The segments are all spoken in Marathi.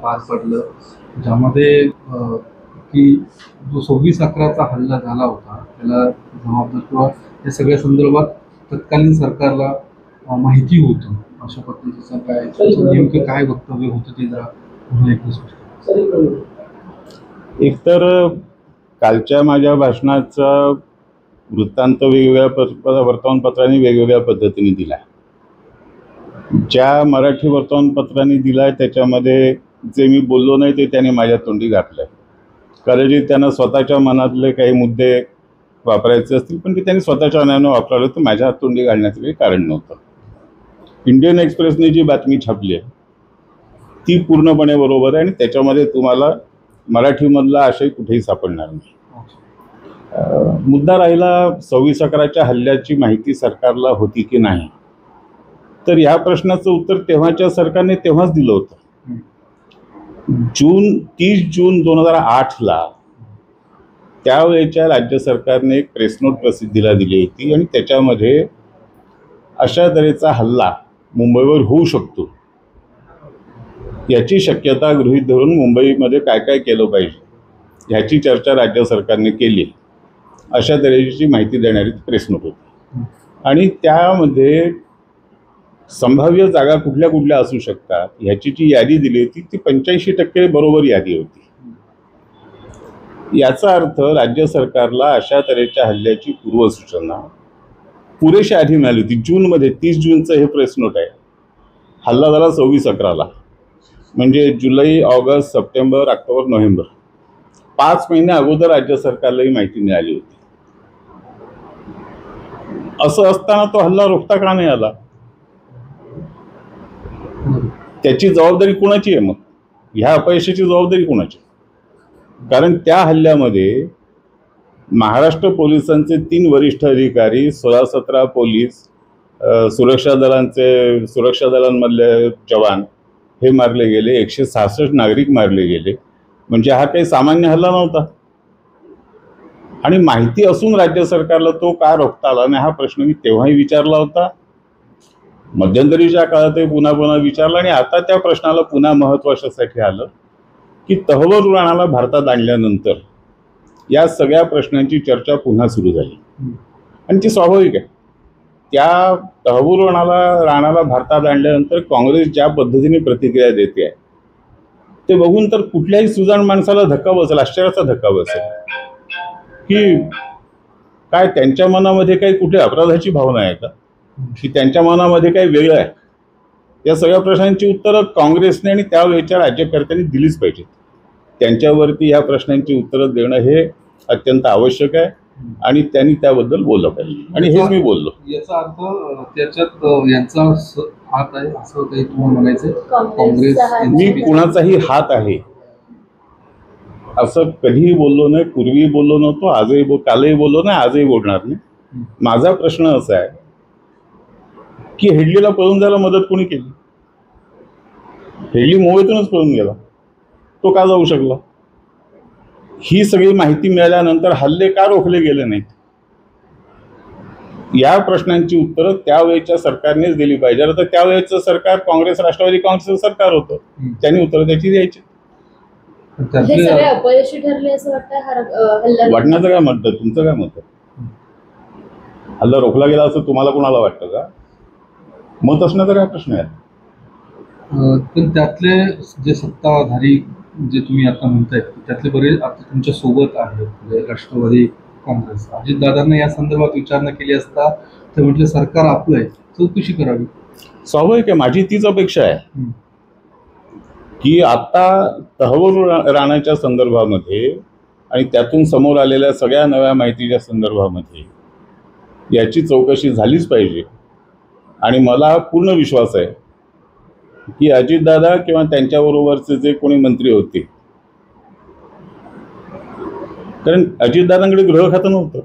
पार पडलं, ज्यामध्ये की जो 26/11चा हल्ला झाला होता त्याला जबाबदार किंवा या सगळ्या संदर्भात तत्कालीन सरकारला माहिती होतं, अशा पद्धतीचं काय नेमकं काय वक्तव्य होतं ते जरा पुन्हा एकदा स्पष्ट. एकतर कालच्या माझ्या भाषणाचा वृत्तांत वेगवेगळ्या वर्तमानपत्रांनी वेगवेगळ्या पद्धतीने दिला. ज्या मराठी वर्तमानपत्रांनी दिला त्याच्यामध्ये जे मी बोललो नाही ते त्याने माझ्या तोंडी घातलंय. कदाचित त्यांना स्वतःच्या मनातले काही मुद्दे वापरायचे असतील, पण ते त्यांनी स्वतःच्या मनानं वापरलं तर माझ्या तोंडी घालण्याचं काही कारण नव्हतं. इंडियन एक्सप्रेसने जी बातमी छापली आहे ती पूर्णपणे बरोबर आहे आणि त्याच्यामध्ये तुम्हाला मराठीमधला आशय कुठेही सापडणार नाही. मुद्दा राहिला 26/11च्या हल्ल्याची माहिती सरकारला होती की नाही, तर ह्या प्रश्नाचं उत्तर तेव्हाच्या सरकारने तेव्हाच दिलं होतं. 30 जून 2008ला त्यावेळेच्या राज्य सरकारने एक प्रेस नोट प्रसिद्धीला दिली होती आणि त्याच्यामध्ये अशा तऱ्हेचा हल्ला मुंबईवर होऊ शकतो याची शक्यता गृहीत धरून मुंबईमध्ये काय काय केलं पाहिजे ह्याची चर्चा राज्य सरकारने केली. अशा तऱ्हेची माहिती देणारी प्रेस नोट होती आणि त्यामध्ये संभाव्य जागा कुठल्या कुठल्या असू शकतात ह्याची जी यादी दिली होती ती 85% बरोबर यादी होती. याचा अर्थ राज्य सरकारला अशा तऱ्हेच्या हल्ल्याची पूर्वसूचना पुरेशी आधी मिळाली होती. जूनमध्ये 30 जूनचं हे प्रेस नोट आहे. हल्ला झाला 26/11ला, म्हणजे जुलै, ऑगस्ट, सप्टेंबर, ऑक्टोबर, नोव्हेंबर 5 महिने अगोदर राज्य सरकारलाही माहिती मिळाली होती. असं असताना तो हल्ला रोखता का नाही आला? त्याची जबाबदारी कुणाची आहे? मग ह्या अपयशाची जबाबदारी कुणाची? कारण त्या हल्ल्यामध्ये महाराष्ट्र पोलिसांचे 3 वरिष्ठ अधिकारी, 16-17 पोलीस, सुरक्षा दलांमधले जवान हे मारले गेले, 166 नागरिक मारले गेले. म्हणजे हा काही सामान्य हल्ला नव्हता. आणि माहिती असून राज्य सरकारला तो का रोखता आला नाही हा प्रश्न मी तेव्हाही विचारला होता, मध्यंतरीच्या काळातही पुन्हा पुन्हा विचारला आणि आता त्या प्रश्नाला पुन्हा महत्त्व अशासाठी आलं की तहवर राणाला भारतात आणल्यानंतर या सगळ्या प्रश्नांची चर्चा पुन्हा सुरू झाली आणि ती स्वाभाविक आहे. त्या तहवर राणाला भारतात आणल्यानंतर काँग्रेस ज्या पद्धतीने प्रतिक्रिया देते आहे ते बघून तर कुठल्याही सुजाण माणसाला धक्का बसेल, आश्चर्याचा धक्का बसेल की काय त्यांच्या मनामध्ये काही कुठे अपराधाची भावना आहे का, की त्यांच्या मनामध्ये काही वेगळं आहे? या सगळ्या प्रश्नांची उत्तरं काँग्रेसने आणि त्यावेळेच्या राज्यकर्त्यांनी दिलीच पाहिजेत. त्यांच्यावरती या प्रश्नांची उत्तरं देणं हे अत्यंत आवश्यक आहे आणि त्यांनी त्याबद्दल बोललं पाहिजे आणि हेच मी बोललो. याचा अर्थ त्याच्यात यांचा हात आहे असं काही तुम्हाला म्हणायचं? काँग्रेस मी कुणाचाही हात आहे असं कधीही बोललो नाही, पूर्वी बोललो नव्हतो, आजही कालही बोललो नाही, आजही बोलणार नाही. माझा प्रश्न असा आहे की हेडलीला पळून जायला मदत कोणी केली? हेडली मुंबईतूनच पळून गेला, तो का जाऊ शकला? ही सगळी माहिती मिळाल्यानंतर हल्ले का रोखले गेले नाहीत? या प्रश्नांची उत्तरं त्यावेळेच्या सरकारनेच दिली पाहिजे. तर त्यावेळेचं सरकार काँग्रेस राष्ट्रवादी काँग्रेसचं सरकार होतं, त्यांनी उत्तरं त्याची द्यायची. अपयशी ठरले असं वाटतं? वाटण्याचं काय मत आहे? तुमचं काय मत आहे? हल्ला रोखला गेला असं तुम्हाला कोणाला वाटतं का? मत असण्याचा काय प्रश्न आहे? पण त्यातले जे सत्ताधारी जे तुम्ही आता म्हणताय त्यातले बरेच आता तुमच्या सोबत आहेत, म्हणजे राष्ट्रवादी काँग्रेस. अजितदादांना या संदर्भात विचारणा केली असता तर म्हटलं सरकार आपलं आहे, चौकशी करावी. स्वाभाविक आहे, माझी तीच अपेक्षा आहे की आता तहवर राणाच्या संदर्भामध्ये आणि त्यातून समोर आलेल्या सगळ्या नव्या माहितीच्या संदर्भामध्ये याची चौकशी झालीच पाहिजे. आणि मला पूर्ण विश्वास आहे की अजितदादा किंवा त्यांच्याबरोबरचे जे कोणी मंत्री होते, कारण अजितदादांकडे गृह खातं नव्हतं,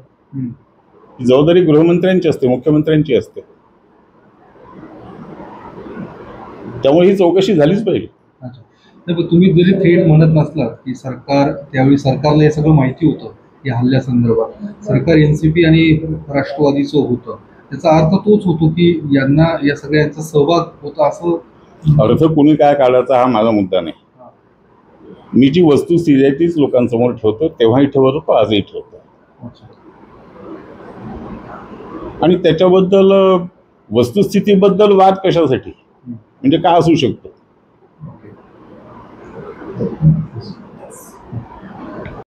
जबाबदारी गृहमंत्र्यांची असते, मुख्यमंत्र्यांची असते, त्यामुळे ही चौकशी झालीच पाहिजे. नाही, पण तुम्ही जरी थेट म्हणत नसलात की सरकार त्यावेळी सरकारला हे सगळं माहिती होतं या हल्ल्यासंदर्भात, सरकार NCP आणि राष्ट्रवादीचं होतं, त्याचा अर्थ तोच होतो की यांना या सगळ्यांचा सहभाग होता असं अर्थ कुणी काय काढायचा हा माझा मुद्दा नाही. मी जी वस्तुस्थिती आहे तीच लोकांसमोर ठेवतो, तेव्हाही ठेवत होतो, आजही ठेवतो. अच्छा. आणि त्याच्याबद्दल वस्तुस्थितीबद्दल वाद कशासाठी, म्हणजे काय असू शकतो. ओके.